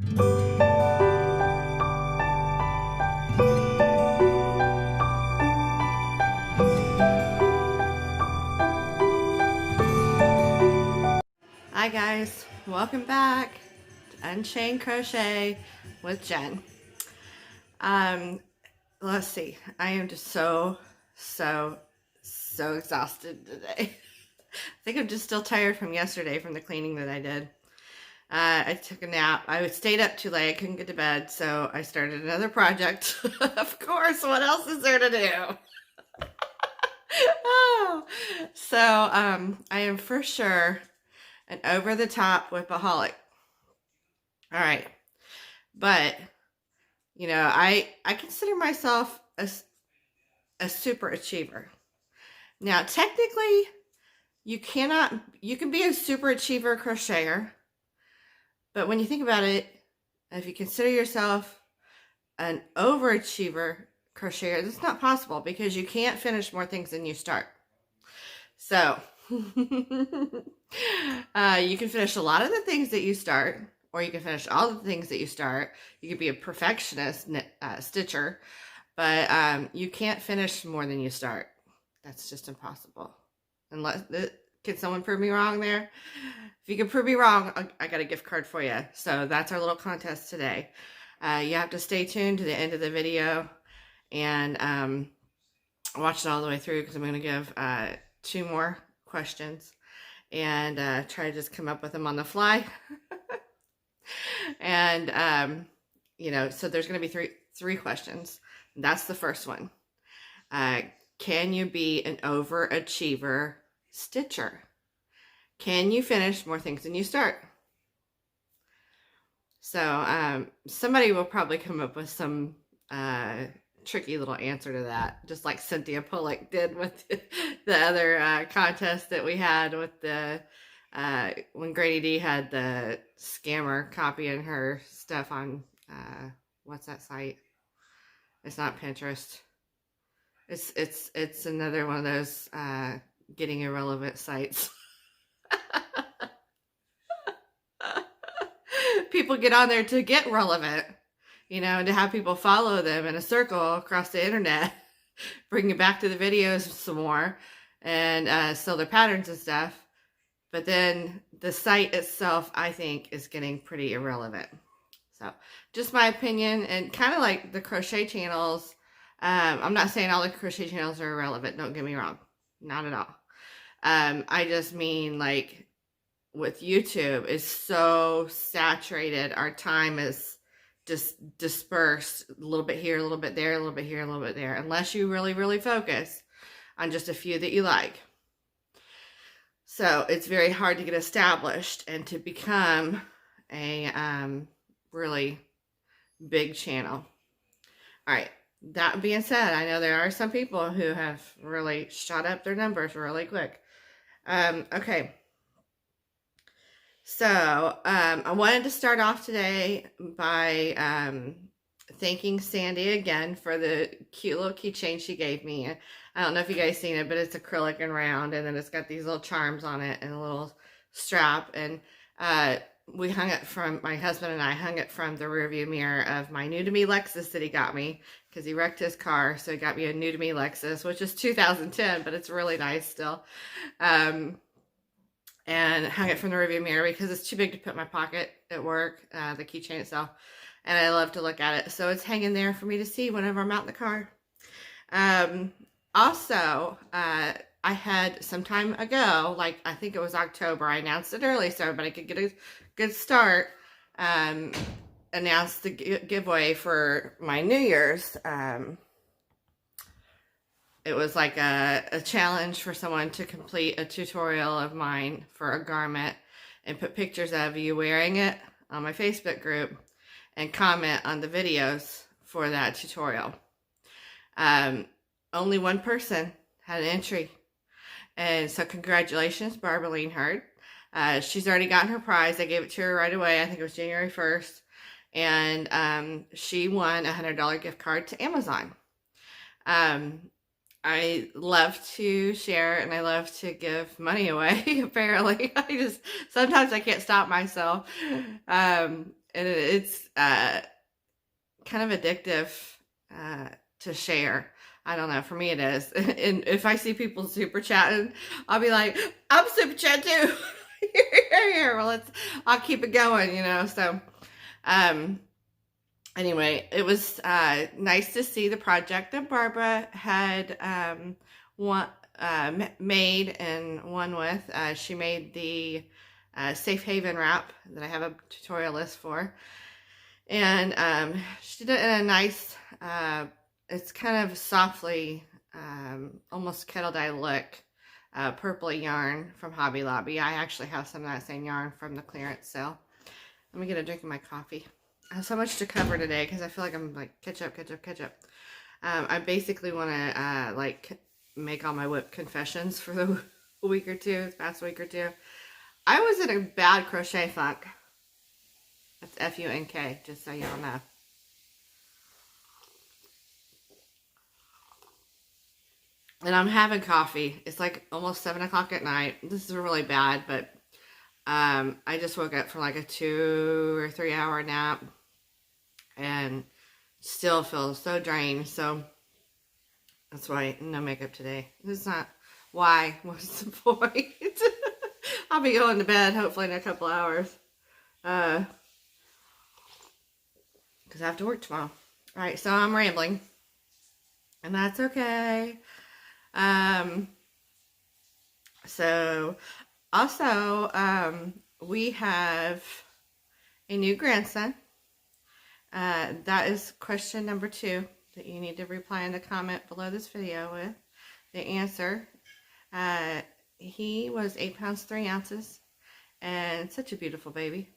Hi guys, welcome back to Unchained Crochet with Jen. Let's see, I am just so exhausted today. I think I'm just still tired from yesterday from the cleaning that I did. I took a nap. I stayed up too late. I couldn't get to bed, so I started another project. Of course, what else is there to do? Oh, so I am for sure an over-the-top whipaholic. All right, but you know, I consider myself a super achiever. Now, technically, you can be a super achiever crocheter, but when you think about it, if you consider yourself an overachiever crocheter, that's not possible because you can't finish more things than you start. So, you can finish a lot of the things that you start, or you can finish all the things that you start. You could be a perfectionist stitcher, but you can't finish more than you start. That's just impossible. Unless, can someone prove me wrong there? If you can prove me wrong, I got a gift card for you. So that's our little contest today. You have to stay tuned to the end of the video and watch it all the way through because I'm going to give 2 more questions and try to just come up with them on the fly. And you know, so there's going to be three questions. That's the first one. Can you be an overachiever stitcher? Can you finish more things than you start? So somebody will probably come up with some tricky little answer to that, just like Cynthia Pollock did with the other contest that we had with the when Grady D had the scammer copying her stuff on what's that site? It's not Pinterest. It's another one of those getting irrelevant sites. People get on there to get relevant, you know, and to have people follow them in a circle across the internet, bring it back to the videos some more, and sell their patterns and stuff. But then the site itself, I think, is getting pretty irrelevant. So, just my opinion, and kind of like the crochet channels. I'm not saying all the crochet channels are irrelevant. Don't get me wrong. Not at all. I just mean like with YouTube is so saturated. Our time is just dispersed a little bit here, a little bit there, a little bit here, a little bit there. Unless you really focus on just a few that you like. So it's very hard to get established and to become a really big channel. All right. That being said, I know there are some people who have really shot up their numbers really quick. Okay. So, I wanted to start off today by thanking Sandy again for the cute little keychain she gave me. I don't know if you guys seen it, but it's acrylic and round, and then it's got these little charms on it and a little strap. And we hung it from, my husband and I hung it from the rearview mirror of my new to me Lexus that he got me because he wrecked his car. So he got me a new to me Lexus, which is 2010, but it's really nice still. And hung it from the rearview mirror because it's too big to put in my pocket at work, the keychain itself. And I love to look at it. So it's hanging there for me to see whenever I'm out in the car. Also, I had some time ago, like I think it was October, I announced it early so everybody could get a good start, announced the giveaway for my New Year's. It was like a challenge for someone to complete a tutorial of mine for a garment and put pictures of you wearing it on my Facebook group and comment on the videos for that tutorial. Only one person had an entry. And so congratulations, Barbaline Hurd. She's already gotten her prize. I gave it to her right away. I think it was January 1st. And she won a $100 gift card to Amazon. I love to share and I love to give money away, apparently. Sometimes I can't stop myself. and it's kind of addictive to share. I don't know. For me, it is. And if I see people super chatting, I'll be like, "I'm super chat too." Here, well, I'll keep it going, you know. So, um, anyway, it was nice to see the project that Barbara had one, made and won with. She made the Safe Haven wrap that I have a tutorial list for. And she did it in a nice, it's kind of softly, almost kettle dye look, purpley yarn from Hobby Lobby. I actually have some of that same yarn from the clearance sale. Let me get a drink of my coffee. I have so much to cover today because I feel like I'm like catch up. I basically want to like make all my WIP confessions for the week or two, the past week or two. I was in a bad crochet funk. That's F-U-N-K, just so y'all know. And I'm having coffee. It's like almost 7 o'clock at night. This is really bad, but I just woke up from like a 2 or 3 hour nap and still feel so drained. So that's why no makeup today. This is not why. What's the point? I'll be going to bed hopefully in a couple hours. Because I have to work tomorrow. All right, so I'm rambling. And that's okay. So also, we have a new grandson. That is question number 2 that you need to reply in the comment below this video with the answer. He was 8 pounds 3 ounces and such a beautiful baby.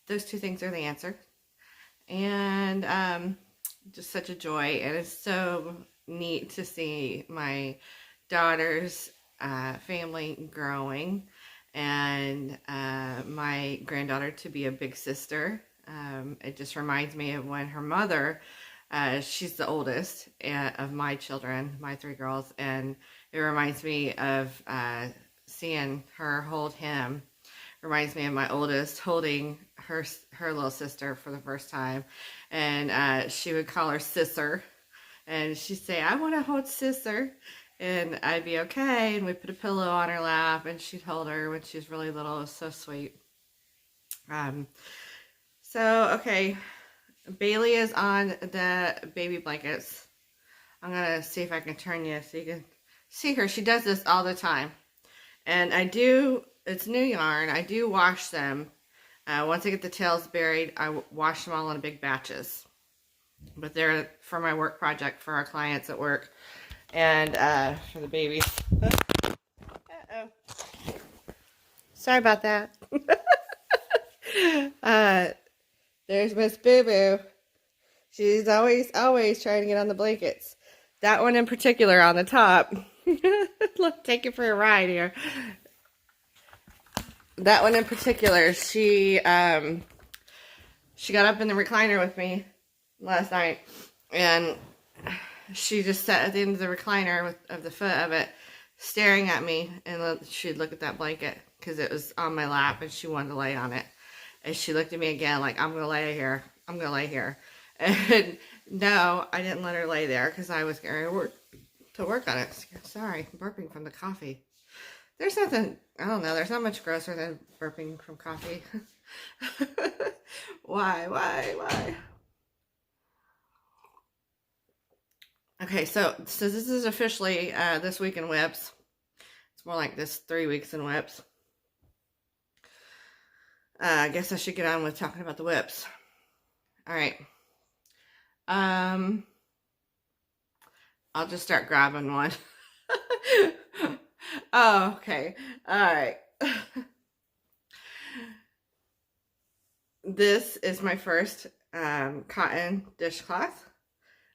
Those 2 things are the answer. And just such a joy, and it's so neat to see my daughter's family growing, and my granddaughter to be a big sister. It just reminds me of when her mother, she's the oldest of my children, my 3 girls, and it reminds me of seeing her hold him. Reminds me of my oldest holding her little sister for the first time, and she would call her Sisser, and she'd say, "I want to hold Sisser," and I'd be okay, and we'd put a pillow on her lap, and she'd hold her when she was really little. It was so sweet. So okay, Bailey is on the baby blankets. I'm gonna see if I can turn you so you can see her. She does this all the time, and I do. It's new yarn. I do wash them. Once I get the tails buried, I wash them all in big batches. But they're for my work project for our clients at work and for the babies. Uh-oh. Sorry about that. There's Miss Boo Boo. She's always trying to get on the blankets. That one in particular on the top. Look, take it for a ride here. That one in particular, she got up in the recliner with me last night, and she just sat at the end of the recliner of the foot of it, staring at me, and she'd look at that blanket because it was on my lap, and she wanted to lay on it. And she looked at me again like, "I'm gonna lay here. I'm gonna lay here." And no, I didn't let her lay there because I was going to work on it. Sorry, I'm burping from the coffee. There's nothing, I don't know, there's not much grosser than burping from coffee. Why? Okay, so this is officially this week in WIPs. It's more like this 3 weeks in WIPs. I guess I should get on with talking about the WIPs. All right. I'll just start grabbing one. Oh, okay. All right. This is my first cotton dishcloth.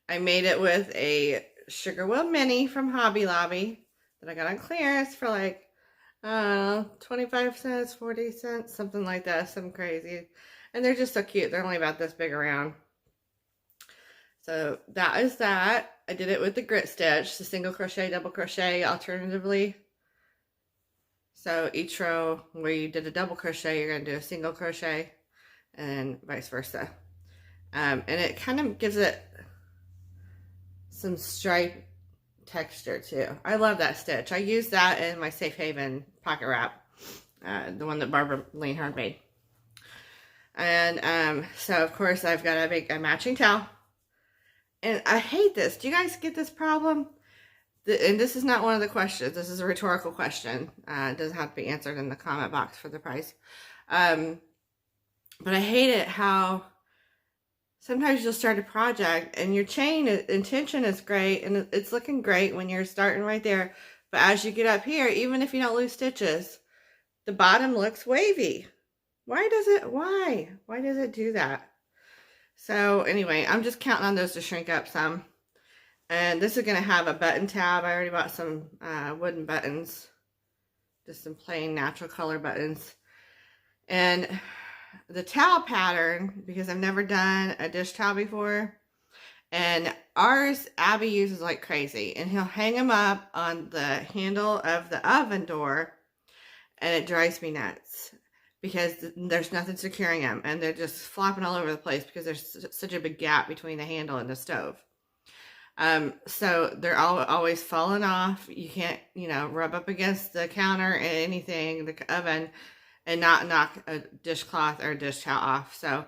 I made it with a Sugar Wheel Mini from Hobby Lobby that I got on clearance for like 25 cents, 40 cents, something like that, something crazy. And they're just so cute. They're only about this big around. So that is that. I did it with the grit stitch, the single crochet, double crochet alternatively. So each row where you did a double crochet, you're going to do a single crochet. and then vice versa. And it kind of gives it some stripe texture too. I love that stitch. I use that in my Safe Haven pocket wrap, the one that Barbara Leanhard made. And so of course I've got to make a matching towel. And I hate this. Do you guys get this problem? And this is not one of the questions. This is a rhetorical question. It doesn't have to be answered in the comment box for the prize. But I hate it how sometimes you'll start a project and your chain intention is great and it's looking great when you're starting right there. But as you get up here, even if you don't lose stitches, the bottom looks wavy. Why does it do that? So anyway, I'm just counting on those to shrink up some. And this is going to have a button tab. I already bought some wooden buttons. Just some plain natural color buttons. And the towel pattern, because I've never done a dish towel before, and ours Abby uses like crazy, and he'll hang them up on the handle of the oven door, and it drives me nuts because there's nothing securing them, and they're just flopping all over the place because there's such a big gap between the handle and the stove. So they're always falling off. You can't, rub up against the counter and anything, the oven, and not knock a dishcloth or a dish towel off. So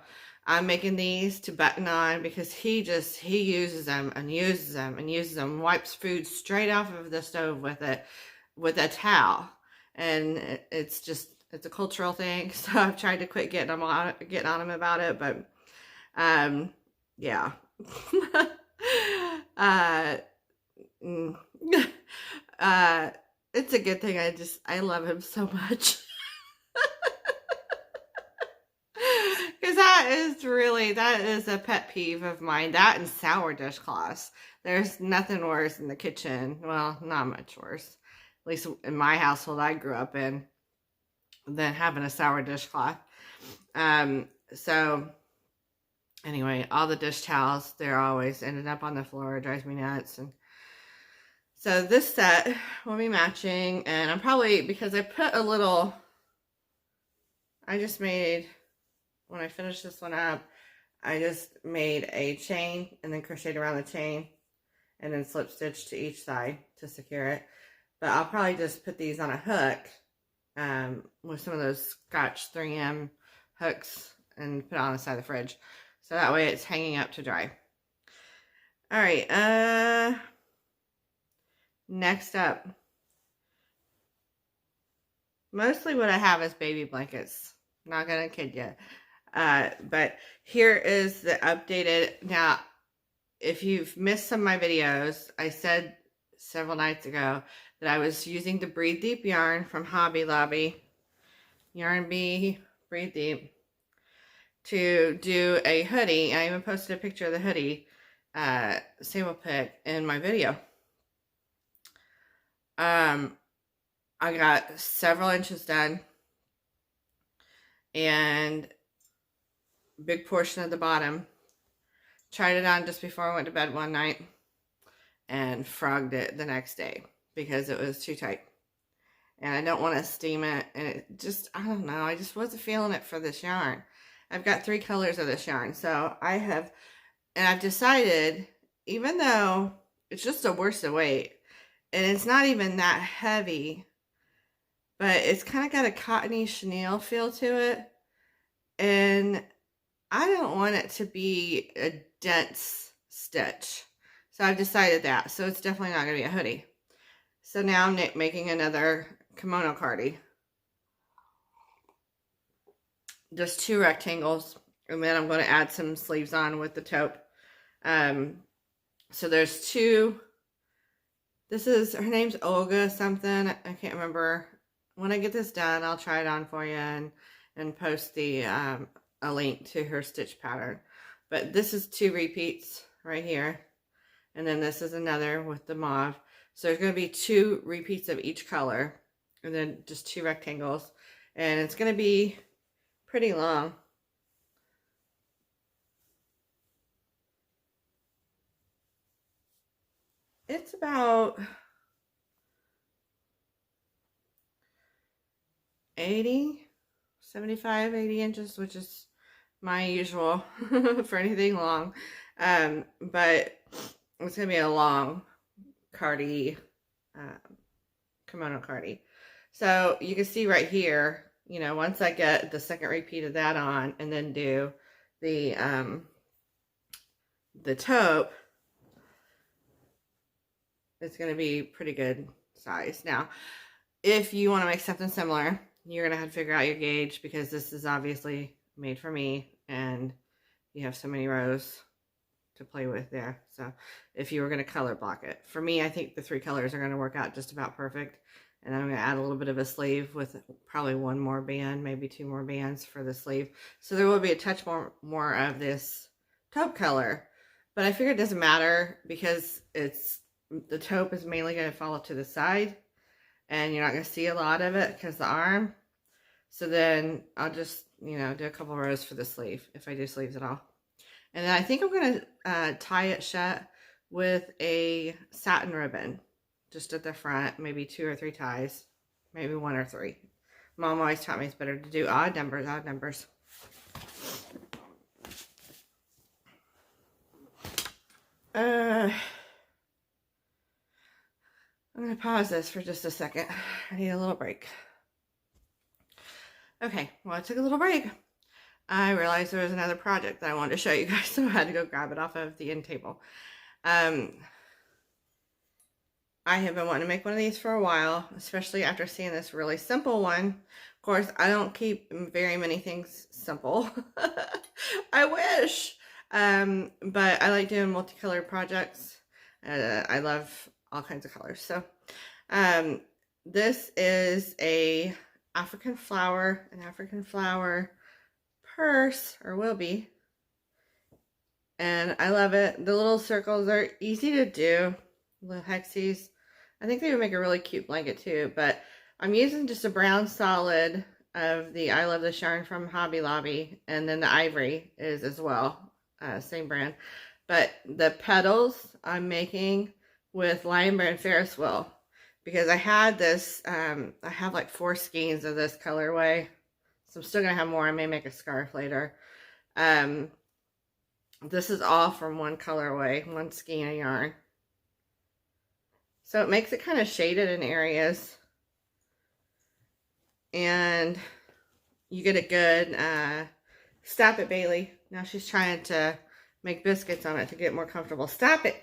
I'm making these to button on because he uses them and uses them and uses them, wipes food straight off of the stove with a towel. And it's a cultural thing. So I've tried to quit getting on him about it, but, yeah. It's a good thing. I love him so much. Because that is a pet peeve of mine. That and sour dishcloths. There's nothing worse in the kitchen. Well, not much worse. At least in my household I grew up in, than having a sour dishcloth. So anyway, all the dish towels, they're always ending up on the floor. It drives me nuts. And so this set will be matching. And I'm probably, because I put a little, when I finish this one up, I just made a chain and then crocheted around the chain and then slip stitched to each side to secure it. But I'll probably just put these on a hook with some of those Scotch 3M hooks and put it on the side of the fridge. So that way it's hanging up to dry. All right. Next up. Mostly what I have is baby blankets. Not gonna kid you. But here is the updated. Now, if you've missed some of my videos, I said several nights ago that I was using the Breathe Deep yarn from Hobby Lobby. Yarn Bee Breathe Deep. To do a hoodie. I even posted a picture of the hoodie sample pic in my video. I got several inches done and big portion of the bottom. Tried it on just before I went to bed one night and frogged it the next day because it was too tight. And I don't want to steam it, and it just, I don't know, I just wasn't feeling it for this yarn. I've got 3 colors of this yarn, so I've decided, even though it's just a worsted weight, and it's not even that heavy, but it's kind of got a cottony chenille feel to it, and I don't want it to be a dense stitch, so I've decided that, so it's definitely not going to be a hoodie. So now I'm making another kimono cardie. Just 2 rectangles, and then I'm going to add some sleeves on with the taupe. So there's 2. Her name's Olga something. I can't remember. When I get this done, I'll try it on for you and post a link to her stitch pattern. But this is 2 repeats right here, and then this is another with the mauve. So there's going to be 2 repeats of each color, and then just 2 rectangles, and it's going to be pretty long. It's about 75, 80 inches, which is my usual for anything long. But it's going to be a long cardi, kimono cardi. So you can see right here, you know, once I get the second repeat of that on and then do the taupe, it's going to be pretty good size. Now, if you want to make something similar, you're going to have to figure out your gauge, because this is obviously made for me and you have so many rows to play with there. So if you were going to color block it, for me, I think the 3 colors are going to work out just about perfect. And then I'm going to add a little bit of a sleeve with probably 1 more band, maybe 2 more bands for the sleeve. So there will be a touch more of this taupe color, but I figure it doesn't matter, because the taupe is mainly going to fall to the side and you're not going to see a lot of it because the arm. So then I'll just, you know, do a couple rows for the sleeve, if I do sleeves at all. And then I think I'm going to tie it shut with a satin ribbon, just at the front, maybe 2 or 3 ties, maybe 1 or 3. Mom always taught me it's better to do odd numbers. I'm going to pause this for just a second. I need a little break. Okay, well, I took a little break. I realized there was another project that I wanted to show you guys, so I had to go grab it off of the end table. I have been wanting to make one of these for a while, especially after seeing this really simple one. Of course, I don't keep very many things simple. I wish. But I like doing multicolored projects. I love all kinds of colors. So this is an African flower purse, or will be. And I love it. The little circles are easy to do. Little hexies. I think they would make a really cute blanket too, but I'm using just a brown solid of the I Love This Yarn from Hobby Lobby, and then the ivory is as well, same brand. But the petals I'm making with Lion Brand Ferris Wheel, because I had this, I have like 4 skeins of this colorway, so I'm still gonna have more. I may make a scarf later. This is all from one colorway, 1 skein of yarn. So it makes it kind of shaded in areas. And you get a good, stop it, Bailey. Now she's trying to make biscuits on it to get more comfortable. Stop it.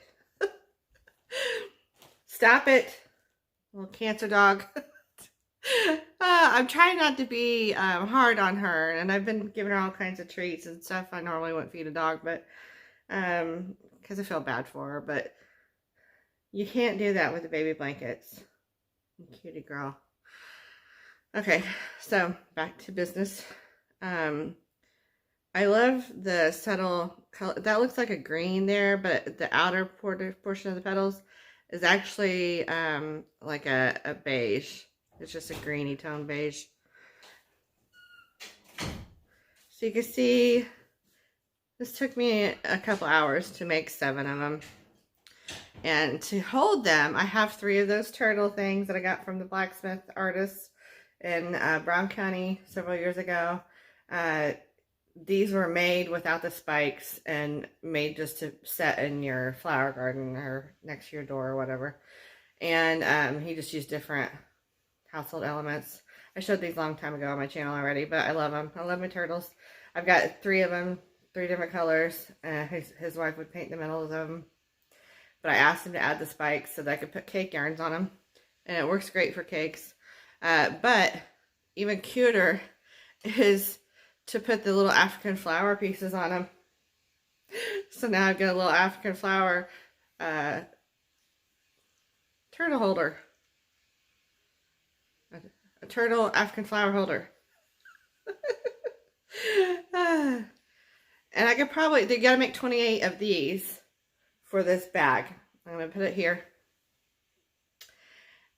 Stop it. Little cancer dog. I'm trying not to be hard on her. And I've been giving her all kinds of treats and stuff I normally wouldn't feed a dog, but because I feel bad for her. But you can't do that with the baby blankets. Cutie girl. Okay, so back to business. I love the subtle color. That looks like a green there, but the outer portion of the petals is actually like a beige. It's just a greeny tone beige. So you can see this took me a couple hours to make 7 of them. And to hold them, I have 3 of those turtle things that I got from the blacksmith artist in Brown County several years ago. These were made without the spikes and made just to set in your flower garden or next to your door or whatever. And he just used different household elements. I showed these a long time ago on my channel already, but I love them. I love my turtles. I've got 3 of them, 3 different colors. His wife would paint the middles of them. But I asked him to add the spikes so that I could put cake yarns on them. And it works great for cakes. But even cuter is to put the little African flower pieces on them. So now I've got a little African flower turtle holder. A turtle African flower holder. And I could probably, they gotta make 28 of these for this bag. I'm going to put it here.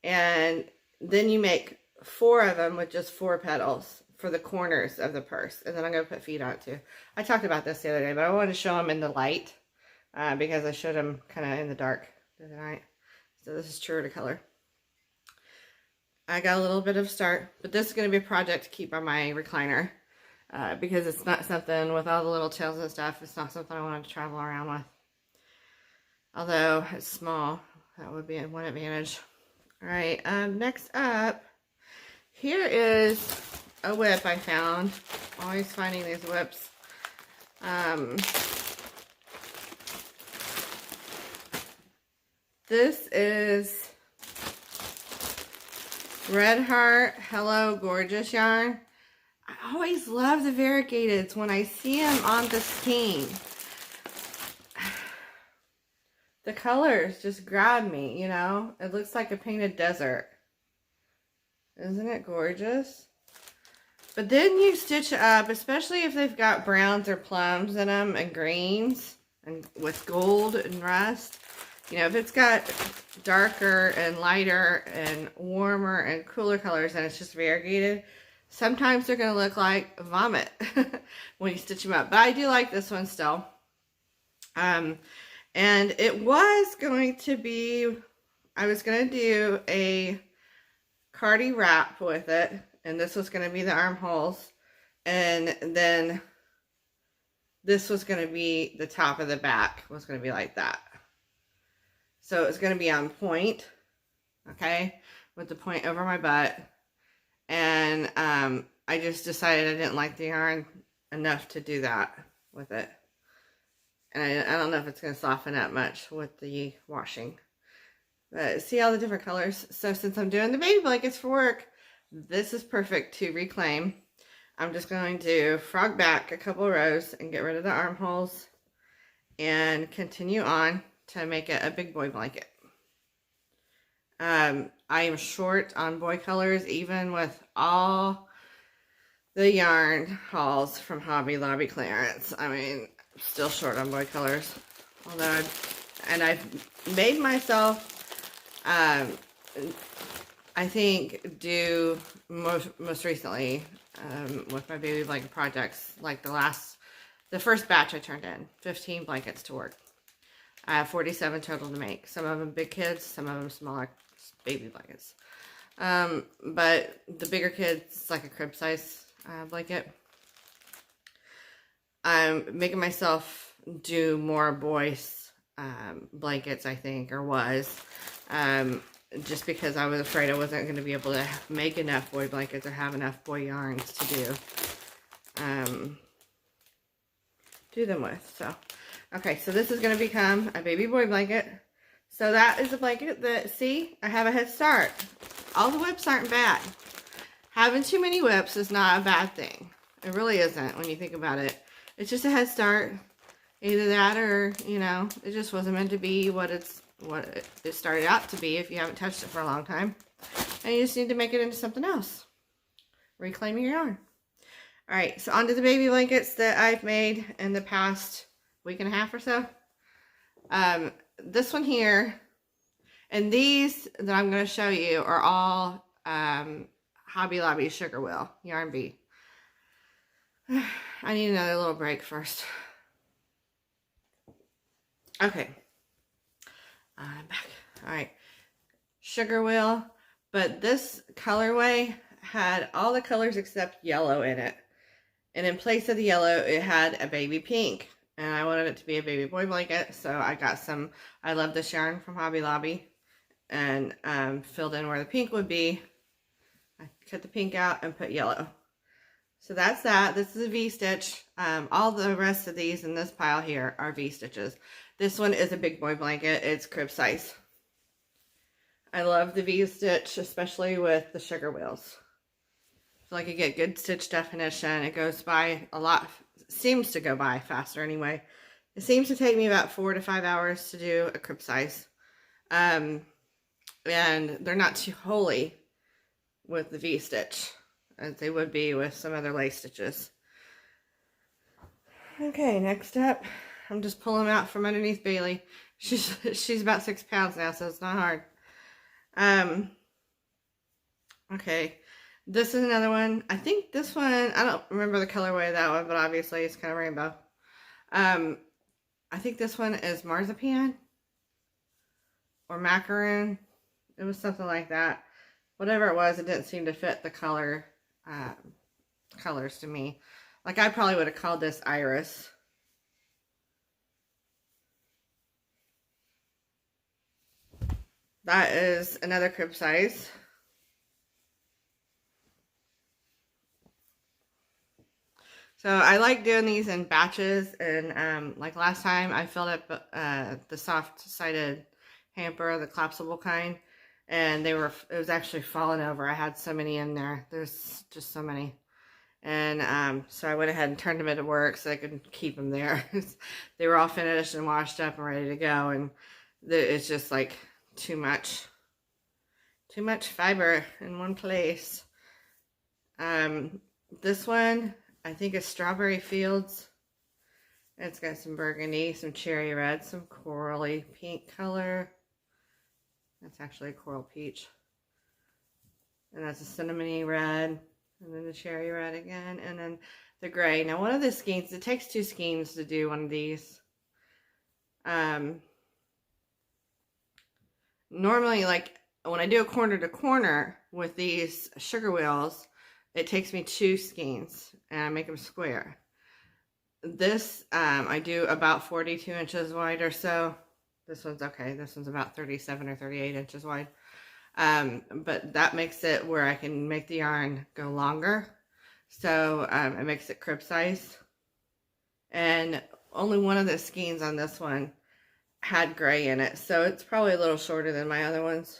And then you make 4 of them with just 4 petals for the corners of the purse. And then I'm going to put feet on it too. I talked about this the other day, but I wanted to show them in the light because I showed them kind of in the dark the other night. So this is truer to color. I got a little bit of start, but this is going to be a project to keep on my recliner. because it's not something with all the little tails and stuff. It's not something I wanted to travel around with. Although it's small, that would be one advantage. All right, next up, here is a whip I found. Always finding these whips. This is Red Heart Hello Gorgeous yarn. I always love the variegateds when I see them on the skein. The colors just grab me, you know? It looks like a painted desert. Isn't it gorgeous? But then you stitch it up, especially if they've got browns or plums in them and greens and with gold and rust. You know, if it's got darker and lighter and warmer and cooler colors and it's just variegated, sometimes they're going to look like vomit when you stitch them up. But I do like this one still. And it was going to be, I was going to do a Cardi wrap with it. And this was going to be the armholes. And then this was going to be the top of the back. Was going to be like that. So it's going to be on point. Okay. With the point over my butt. And I just decided I didn't like the yarn enough to do that with it. And I don't know if it's going to soften up much with the washing. But see all the different colors. So since I'm doing the baby blankets for work, this is perfect to reclaim. I'm just going to frog back a couple rows and get rid of the armholes. And continue on to make it a big boy blanket. I am short on boy colors, even with all the yarn hauls from Hobby Lobby clearance. I mean, still short on boy colors. Although I've made myself, I think, do most recently with my baby blanket projects, like the first batch I turned in, 15 blankets to work. I have 47 total to make. Some of them big kids, some of them smaller baby blankets. But the bigger kids, it's like a crib size blanket. I'm making myself do more boys blankets, I think, or was. Just because I was afraid I wasn't going to be able to make enough boy blankets or have enough boy yarns to do them with. So, okay, so this is going to become a baby boy blanket. So that is a blanket that, see, I have a head start. All the whips aren't bad. Having too many whips is not a bad thing. It really isn't when you think about it. It's just a head start. Either that or, you know, it just wasn't meant to be what it started out to be if you haven't touched it for a long time. And you just need to make it into something else. Reclaim your yarn. Alright, so onto the baby blankets that I've made in the past week and a half or so. This one here, and these that I'm going to show you are all Hobby Lobby Sugar Wheel Yarn Bee. I need another little break first. Okay. I'm back. Alright. Sugar Wheel. But this colorway had all the colors except yellow in it. And in place of the yellow, it had a baby pink. And I wanted it to be a baby boy blanket. So I got some, I love this yarn from Hobby Lobby. And filled in where the pink would be. I cut the pink out and put yellow. So that's that. This is a V-stitch. All the rest of these in this pile here are V-stitches. This one is a big boy blanket. It's crib size. I love the V-stitch, especially with the sugar wheels. So I could get good stitch definition. It goes by a lot, seems to go by faster anyway. It seems to take me about 4 to 5 hours to do a crib size. And they're not too holy with the V-stitch as they would be with some other lace stitches. Okay, next up, I'm just pulling them out from underneath Bailey. She's about 6 pounds now, so it's not hard. Okay, this is another one. I think this one, I don't remember the colorway of that one, but obviously it's kind of rainbow. I think this one is marzipan or macaroon. It was something like that. Whatever it was, it didn't seem to fit the colors to me. Like I probably would have called this Iris. That is another crib size. So I like doing these in batches, and like last time I filled up the soft-sided hamper, the collapsible kind, and it was actually falling over. I had so many in there. There's just so many. And so I went ahead and turned them into work so I could keep them there. They were all finished and washed up and ready to go, and it's just like too much fiber in one place. This one I think is Strawberry Fields. It's got some burgundy, some cherry red, some corally pink color. That's actually a coral peach. And that's a cinnamony red. And then the cherry red again. And then the gray. Now one of the skeins, it takes 2 skeins to do one of these. Normally, like when I do a corner to corner with these sugar wheels, it takes me 2 skeins and I make them square. This, I do about 42 inches wide or so. This one's okay. This one's about 37 or 38 inches wide. But that makes it where I can make the yarn go longer. So, it makes it crib size. And only one of the skeins on this one had gray in it. So it's probably a little shorter than my other ones.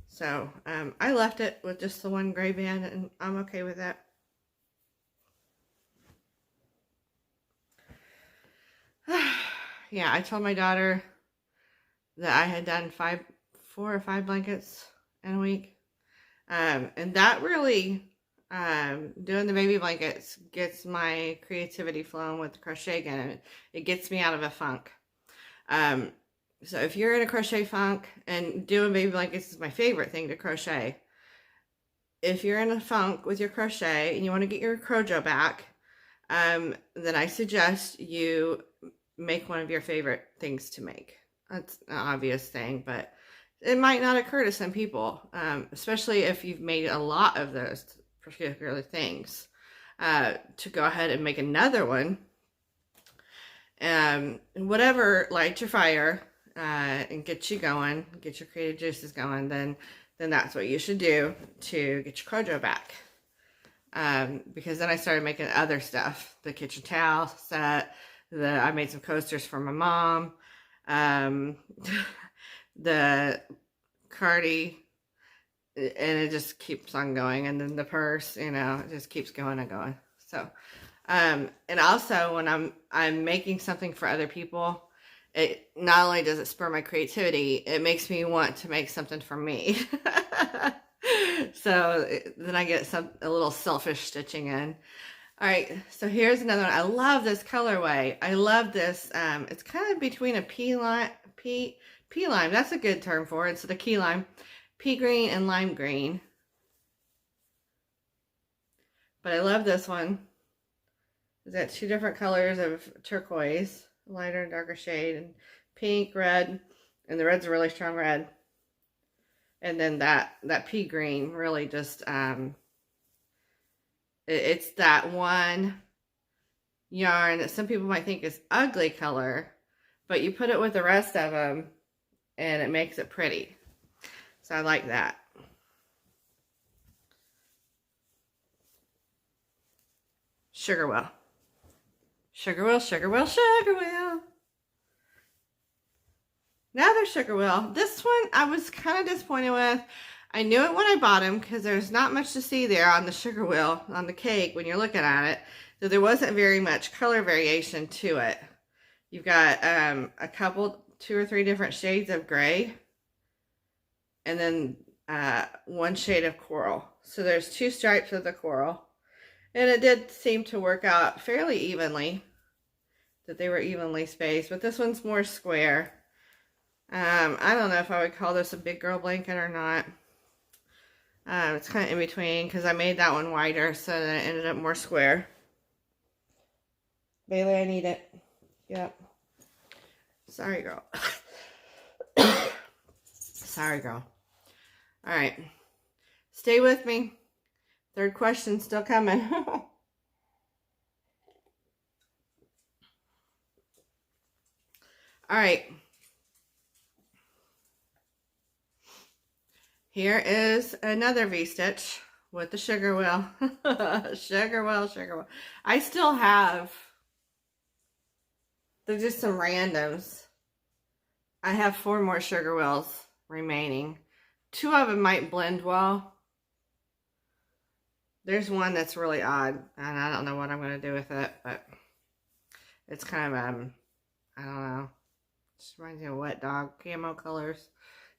So, I left it with just the one gray band, and I'm okay with that. Yeah, I told my daughter that I had done 4 or 5 blankets in a week. And that really, doing the baby blankets gets my creativity flowing with crochet again. It gets me out of a funk. So if you're in a crochet funk, and doing baby blankets is my favorite thing to crochet. If you're in a funk with your crochet and you want to get your crojo back, then I suggest you make one of your favorite things to make. That's an obvious thing, but it might not occur to some people, especially if you've made a lot of those particular things, to go ahead and make another one. Whatever lights your fire, and get you going, get your creative juices going, then that's what you should do to get your crojo back. Because then I started making other stuff, the kitchen towel set, I made some coasters for my mom, the Cardi, and it just keeps on going. And then the purse, you know, it just keeps going and going. So, and also when I'm making something for other people, it not only does it spur my creativity, it makes me want to make something for me. So then I get a little selfish stitching in. All right, so here's another one. I love this colorway. I love this. It's kind of between a pea lime. That's a good term for it. So the key lime, pea green and lime green. But I love this one. It's got 2 different colors of turquoise, lighter and darker shade, and pink, red, and the red's a really strong red. And then that pea green really just, it's that one yarn that some people might think is ugly color, but you put it with the rest of them and it makes it pretty. So I like that. Sugar Wheel. Sugar Wheel, Sugar Wheel, Sugar Wheel. Another Sugar Wheel. This one I was kind of disappointed with. I knew it when I bought them because there's not much to see there on the Sugar Wheel, on the cake when you're looking at it. So there wasn't very much color variation to it. You've got a couple, 2 or 3 different shades of gray. And then 1 shade of coral. So there's 2 stripes of the coral. And it did seem to work out fairly evenly. That they were evenly spaced. But this one's more square. I don't know if I would call this a big girl blanket or not. It's kind of in between because I made that one wider, so that it ended up more square. Bailey, I need it. Yep. Sorry, girl. Sorry, girl. All right. Stay with me. Third question still coming. All right. Here is another V-stitch with the sugar wheel. Sugar wheel, sugar wheel. I still have, they're just some randoms. I have 4 more sugar wheels remaining. 2 of them might blend well. There's one that's really odd, and I don't know what I'm going to do with it, but it's kind of, I don't know. Just reminds me of Wet Dog camo colors.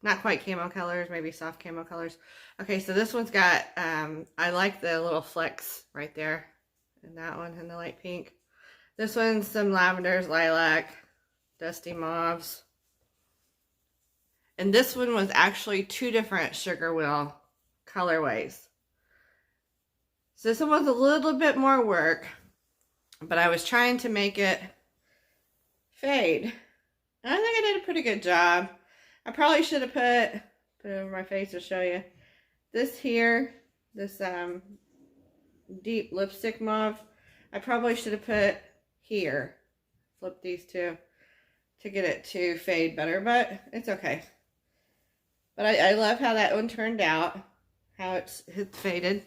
Not quite camo colors, maybe soft camo colors. Okay, so this one's got, I like the little flecks right there. And that one in the light pink. This one's some lavenders, lilac, dusty mauves. And this one was actually 2 different sugar wheel colorways. So this one was a little bit more work, but I was trying to make it fade. And I think I did a pretty good job. I probably should have put it over my face to show you. This here, this deep lipstick mauve, I probably should have put here. Flip these 2 to get it to fade better, but it's okay. But I love how that one turned out, how it's faded.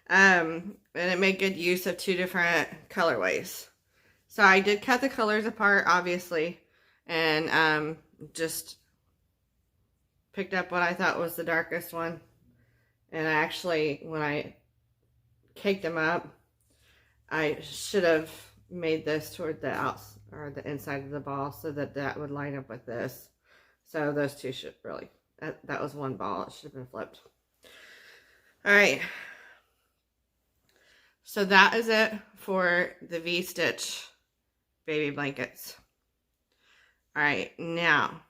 And it made good use of 2 different colorways. So I did cut the colors apart, obviously, and just picked up what I thought was the darkest one. And I actually, when I caked them up, I should have made this toward the outside or the inside of the ball so that that would line up with this. So those 2 should really, that was one ball. It should have been flipped. All right. So that is it for the V-stitch baby blankets. All right, now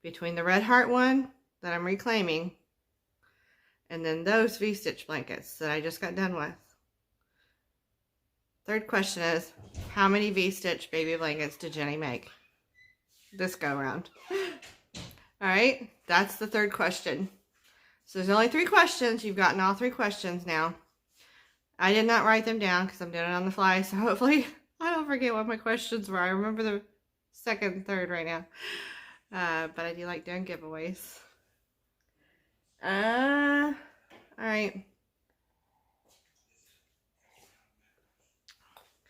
between the red heart one that I'm reclaiming and then those V-stitch blankets that I just got done with. Third question is, how many V-stitch baby blankets did Jenny make this go around? All right, that's the third question. So there's only 3 questions. You've gotten all 3 questions now. I did not write them down because I'm doing it on the fly, so hopefully I don't forget what my questions were. I remember the second and third right now. But I do like doing giveaways. All right.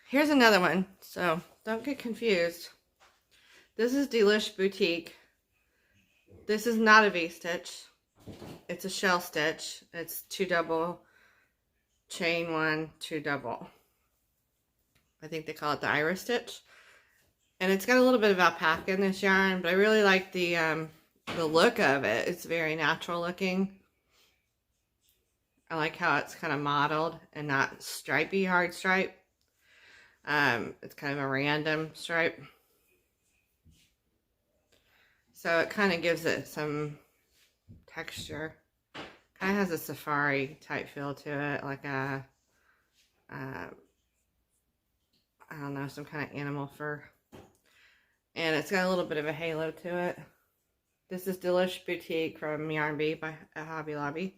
Here's another one, so don't get confused. This is Delish Boutique. This is not a V-stitch. It's a shell stitch. It's 2 double, chain 1, 2 double. I think they call it the iris stitch. And it's got a little bit of alpaca in this yarn, but I really like the look of it. It's very natural looking. I like how it's kind of mottled and not stripy, hard stripe. It's kind of a random stripe. So it kind of gives it some texture. Kind of has a safari type feel to it, like a, I don't know, some kind of animal fur. And it's got a little bit of a halo to it. This is Delish Boutique from Yarn Bee by Hobby Lobby.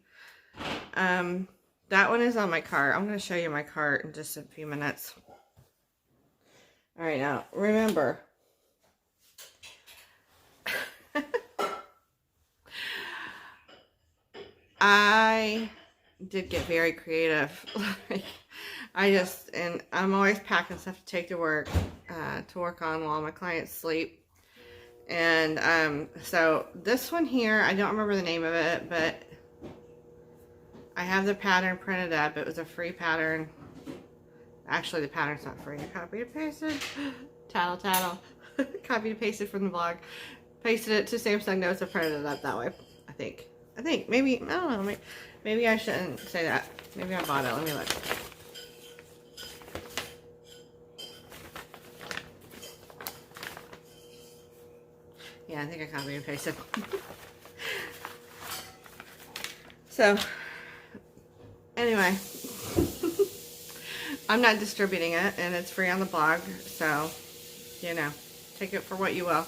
That one is on my cart. I'm going to show you my cart in just a few minutes. Alright, now remember, I did get very creative. And I'm always packing stuff to take to work on while my clients sleep. And so this one here, I don't remember the name of it, but I have the pattern printed up. It was a free pattern. Actually, the pattern's not free. I copied and pasted. Tattle, tattle. Copied and pasted from the blog. Pasted it to Samsung Notes and printed it up that way. I think. Maybe, I don't know. Maybe I shouldn't say that. Maybe I bought it. Let me look. Yeah, I think I copied and pasted. So, anyway. I'm not distributing it, and it's free on the blog, so, you know, take it for what you will.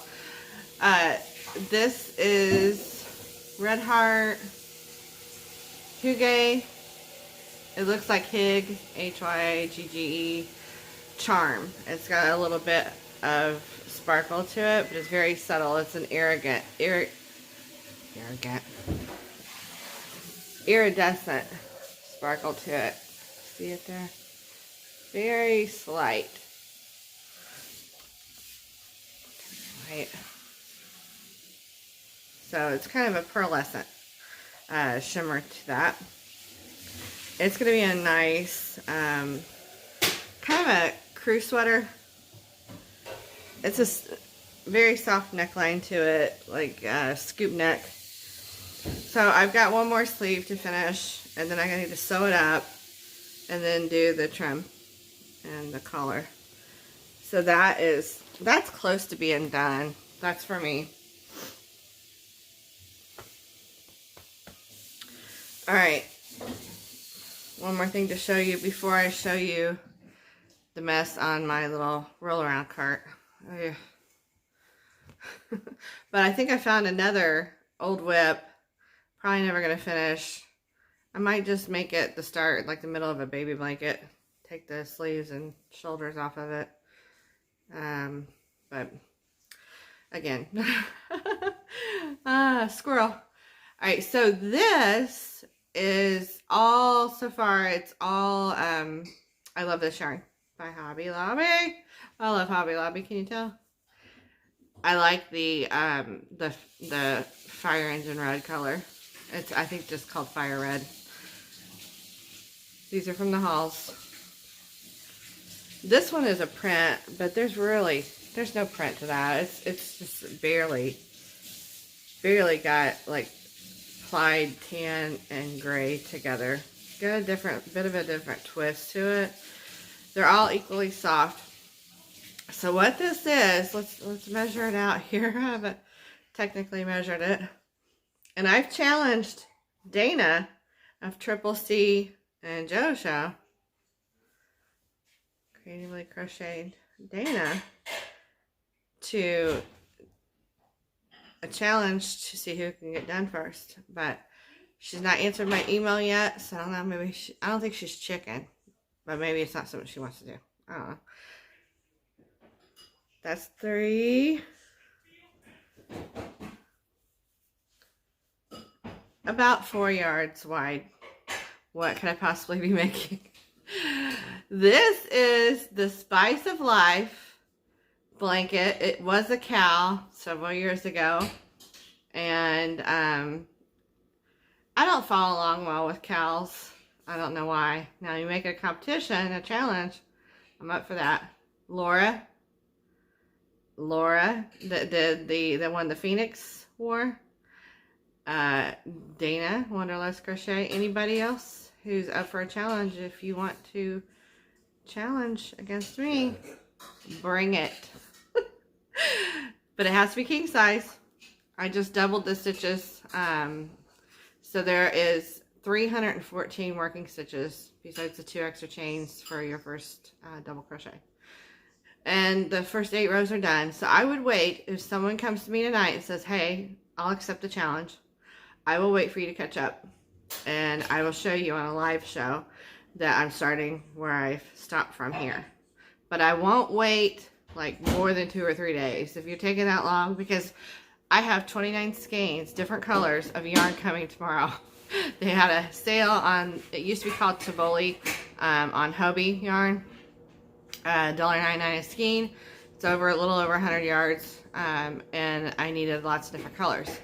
This is Red Heart, Hygge, It looks like Hygge, Hygge Charm. It's got a little bit of sparkle to it, but it's very subtle. It's an iridescent sparkle to it. See it there? Very slight. Right. So it's kind of a pearlescent shimmer to that. It's going to be a nice kind of a crew sweater. It's a very soft neckline to it, like scoop neck. So I've got one more sleeve to finish, and then I need to sew it up and then do the trim and the collar. So that's close to being done. That's for me. All right. One more thing to show you before I show you the mess on my little roll around cart. Oh, yeah. But I think I found another old whip. Probably never going to finish. I might just make it the start, like the middle of a baby blanket. Take the sleeves and shoulders off of it. But again, squirrel. All right, so this is all, so far, it's all, I love this yarn by Hobby Lobby. I love Hobby Lobby, can you tell? I like the Fire Engine Red color. It's, I think, just called Fire Red. These are from the hauls. This one is a print, but there's no print to that. It's just barely got like plaid, tan, and gray together. Got a bit of a different twist to it. They're all equally soft. So what this is, let's measure it out here. I haven't technically measured it. And I've challenged Dana of Triple C and JoSho, Creatively Crocheted Dana, to a challenge to see who can get done first. But she's not answered my email yet, so I don't know, maybe I don't think she's chicken, but maybe it's not something she wants to do. I don't know. That's 3. About 4 yards wide. What could I possibly be making? This is the Spice of Life blanket. It was a cow several years ago. And I don't follow along well with cows. I don't know why. Now you make a competition, a challenge. I'm up for that. Laura, the one the Phoenix wore. Dana, Wanderlust Crochet. Anybody else who's up for a challenge? If you want to challenge against me, bring it. But it has to be king size. I just doubled the stitches. So there is 314 working stitches besides the 2 extra chains for your first double crochet. And the first 8 rows are done. So I would wait if someone comes to me tonight and says, hey, I'll accept the challenge. I will wait for you to catch up. And I will show you on a live show that I'm starting where I've stopped from here. But I won't wait like more than 2 or 3 days. If you're taking that long, because I have 29 skeins, different colors of yarn coming tomorrow. They had a sale on, it used to be called Tivoli, on Hobie yarn. $1.99 a skein. It's a little over 100 yards, and I needed lots of different colors.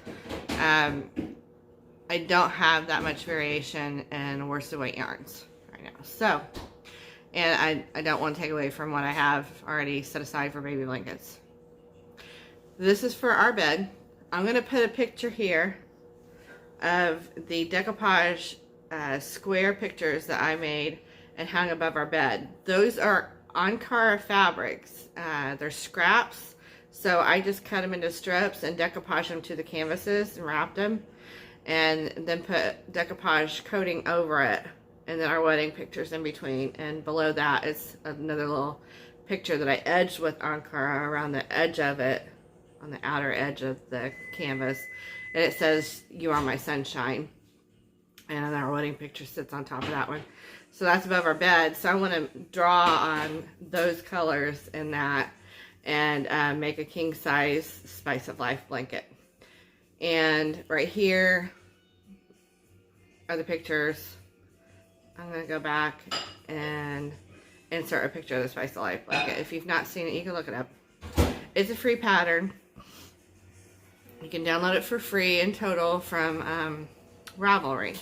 I don't have that much variation in worsted weight yarns right now. So, and I don't want to take away from what I have already set aside for baby blankets. This is for our bed. I'm going to put a picture here of the decoupage square pictures that I made and hung above our bed. Those are Ankara fabrics. They're scraps, so I just cut them into strips and decoupage them to the canvases and wrapped them, and then put decoupage coating over it, and then our wedding pictures in between. And below that is another little picture that I edged with Ankara around the edge of it, on the outer edge of the canvas, and it says, "You are my sunshine." And our wedding picture sits on top of that one. So that's above our bed. So I want to draw on those colors in that and make a king size Spice of Life blanket. And right here are the pictures. I'm going to go back and insert a picture of the Spice of Life blanket. If you've not seen it, you can look it up. It's a free pattern. You can download it for free in total from Ravelry.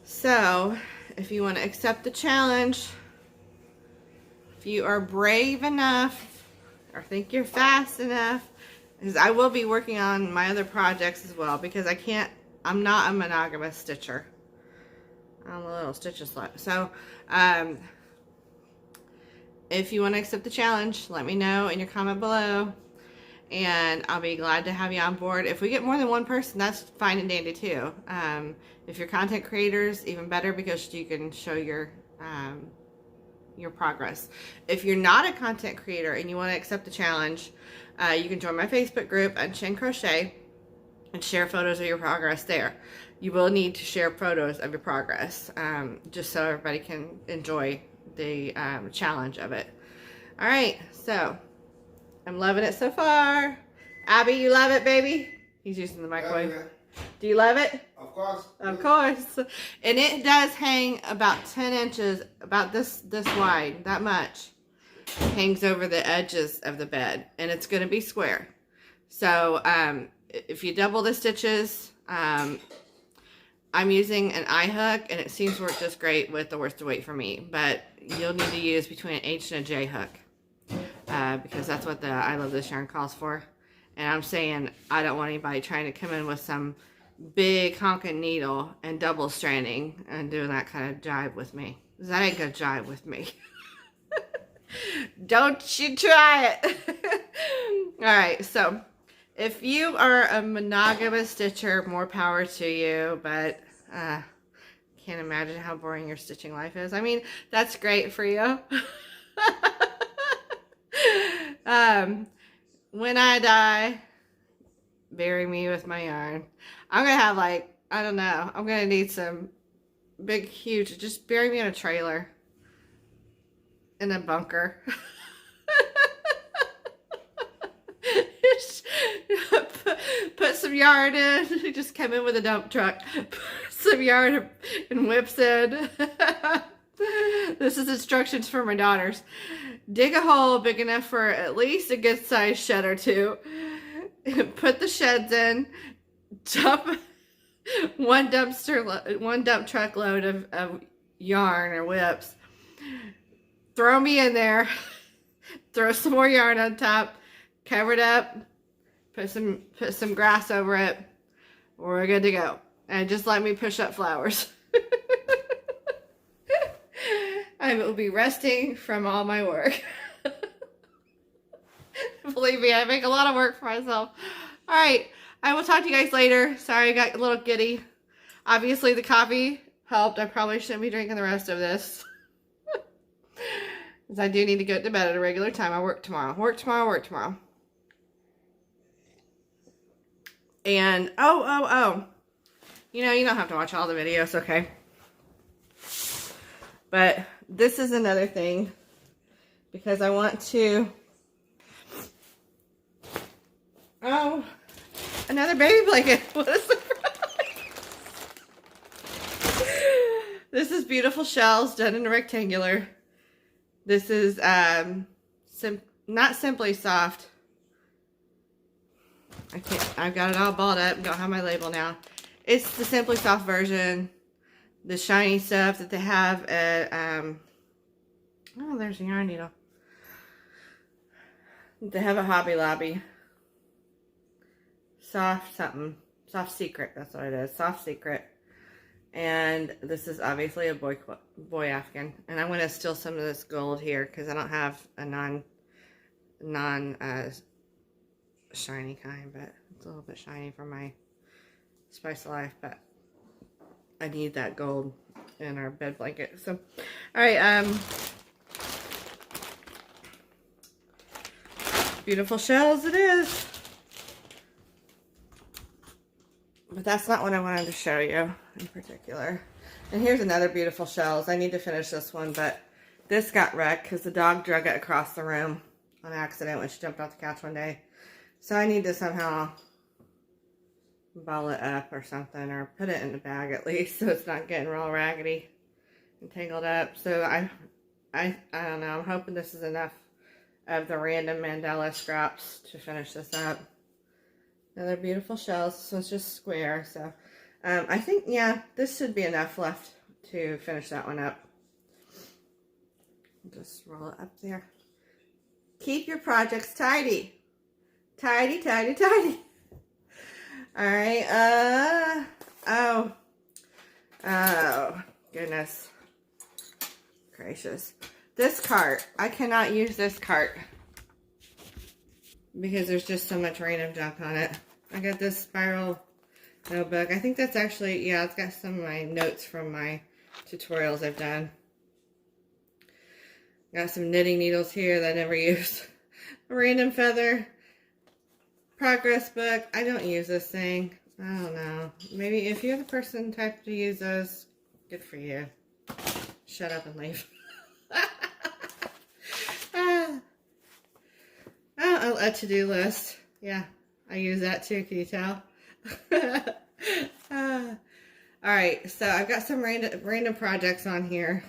So, if you want to accept the challenge, if you are brave enough or think you're fast enough, because I will be working on my other projects as well, because I'm not a monogamous stitcher. I'm a little stitch slut. So, if you want to accept the challenge, let me know in your comment below, and I'll be glad to have you on board. If we get more than one person, that's fine and dandy too. If you're content creators, even better, because you can show your progress. If you're not a content creator and you want to accept the challenge, you can join my Facebook group Unchained Crochet and share photos of your progress there. You will need to share photos of your progress, just so everybody can enjoy the challenge of it. All right, so I'm loving it so far. Abby, you love it, baby? He's using the microwave. Yeah. Do you love it? Of course. Of course. And it does hang about 10 inches, about this wide, that much. Hangs over the edges of the bed, and it's going to be square. So if you double the stitches, I'm using an eye hook, and it seems to work just great with the worsted weight for me. But you'll need to use between an H and a J hook, because that's what the I Love This Yarn calls for. And I'm saying I don't want anybody trying to come in with some big honking needle and double stranding and doing that kind of jive with me. That ain't gonna jive with me. Don't you try it. All right, so if you are a monogamous stitcher, more power to you, but can't imagine how boring your stitching life is. I mean, that's great for you. When I die, bury me with my yarn. I'm gonna have, like, I don't know, I'm gonna need some big, huge, just bury me in a trailer, in a bunker. Put some yarn in, just come in with a dump truck, put some yarn and whips in. This is instructions for my daughters. Dig a hole big enough for at least a good sized shed or two. Put the sheds in. Dump one dump truck load of yarn or whips. Throw me in there. Throw some more yarn on top. Cover it up. Put some grass over it. We're good to go. And just let me push up flowers. I will be resting from all my work. Believe me, I make a lot of work for myself. All right, I will talk to you guys later. Sorry, I got a little giddy. Obviously, the coffee helped. I probably shouldn't be drinking the rest of this. Because I do need to go to bed at a regular time. I work tomorrow. Work tomorrow. And, oh. You know, you don't have to watch all the videos, okay? But this is another thing, because I want to, another baby blanket. What a surprise. This is Beautiful Shells done in a rectangular. This is not Simply Soft. I've got it all balled up. Don't have my label now. It's the Simply Soft version. The shiny stuff that they have at, oh, there's a yarn needle. They have a Hobby Lobby. Soft something. Soft Secret, that's what it is. Soft Secret. And this is obviously a boy Afghan. And I'm going to steal some of this gold here, because I don't have a non shiny kind, but it's a little bit shiny for my Spice of Life, but I need that gold in our bed blanket. So, all right, Beautiful Shells it is. But that's not what I wanted to show you in particular. And here's another beautiful shells. I need to finish this one, but this got wrecked because the dog drug it across the room on accident when she jumped off the couch one day. So I need to somehow ball it up or something, or put it in a bag at least so it's not getting real raggedy and tangled up. So I don't know. I'm hoping this is enough of the random mandala scraps to finish this up. Another beautiful shells. This one's just square, so I think, yeah, this should be enough left to finish that one up. Just roll it up there. Keep your projects tidy. Tidy, tidy, tidy. All right, oh, goodness gracious. This cart, I cannot use this cart because there's just so much random junk on it. I got this spiral notebook. I think that's actually, yeah, it's got some of my notes from my tutorials I've done. Got some knitting needles here that I never used. A random feather. Progress book. I don't use this thing. I don't know. Maybe if you're the person type to use those, good for you. Shut up and leave. A to-do list. Yeah, I use that too. Can you tell? Alright, so I've got some random projects on here.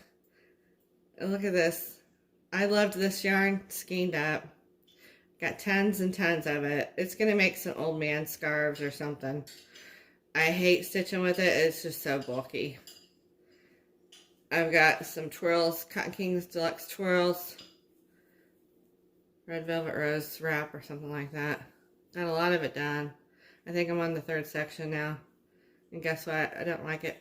And look at this. I loved this yarn. Skeined up. Got tons and tons of it. It's going to make some old man scarves or something. I hate stitching with it. It's just so bulky. I've got some twirls. Cotton Kings Deluxe Twirls. Red Velvet Rose wrap or something like that. Got a lot of it done. I think I'm on the 3rd section now. And guess what? I don't like it.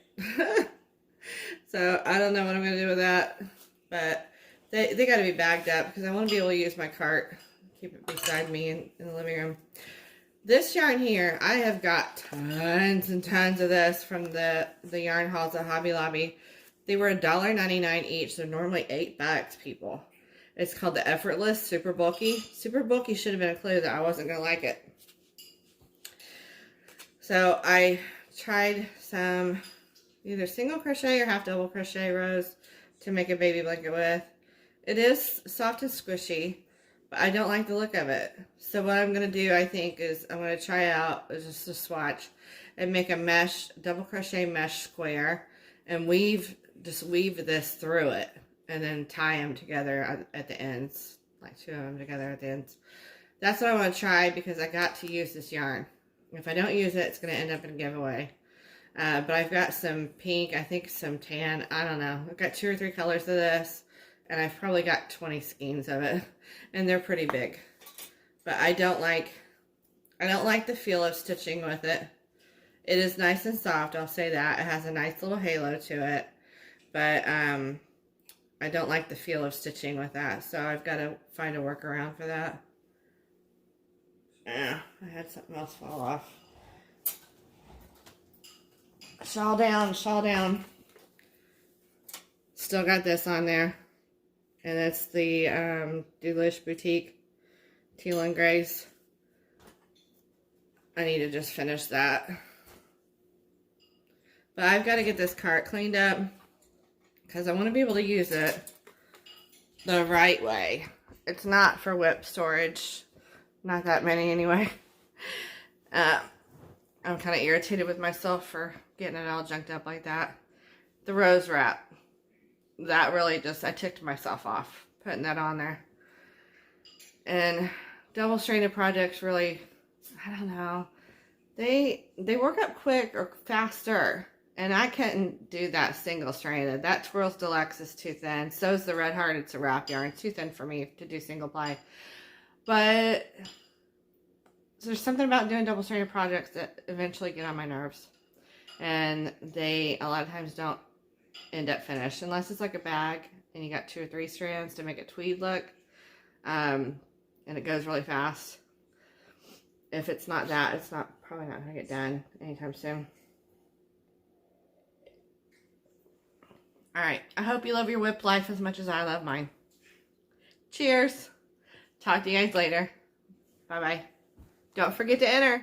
So I don't know what I'm going to do with that. But they got to be bagged up because I want to be able to use my cart. Keep it beside me in the living room. This yarn here, I have got tons and tons of this from the yarn hauls at Hobby Lobby. They were $1.99 each. They're normally $8, people. It's called the Effortless Super Bulky. Super Bulky should have been a clue that I wasn't going to like it. So I tried some either single crochet or half double crochet rows to make a baby blanket with. It is soft and squishy, but I don't like the look of it. So what I'm going to do, I think, is I'm going to try out just a swatch and make a mesh, double crochet mesh square and just weave this through it and then tie them together at the ends, like 2 of them together at the ends. That's what I want to try because I got to use this yarn. If I don't use it, it's going to end up in a giveaway. But I've got some pink, I think some tan, I don't know. I've got 2 or 3 colors of this, and I've probably got 20 skeins of it, and they're pretty big. But I don't like the feel of stitching with it. It is nice and soft, I'll say that. It has a nice little halo to it, but I don't like the feel of stitching with that, so I've got to find a workaround for that. I had something else fall off. Shawl down, shawl down. Still got this on there. And it's the Delish Boutique Teal and Grace. I need to just finish that. But I've got to get this cart cleaned up because I want to be able to use it the right way. It's not for whip storage. Not that many anyway. I'm kind of irritated with myself for getting it all junked up like that. The rose wrap. That really just, I ticked myself off putting that on there. And double stranded projects really, I don't know. They work up quick or faster. And I couldn't do that single stranded. That Twirls Deluxe is too thin. So is the Red Heart. It's a wrap yarn. It's too thin for me to do single ply. But there's something about doing double stranded projects that eventually get on my nerves. And they a lot of times don't end up finished. Unless it's like a bag and you got 2 or 3 strands to make a tweed look. And it goes really fast. If it's not that, it's probably not going to get done anytime soon. Alright, I hope you love your whip life as much as I love mine. Cheers! Talk to you guys later. Bye-bye. Don't forget to enter.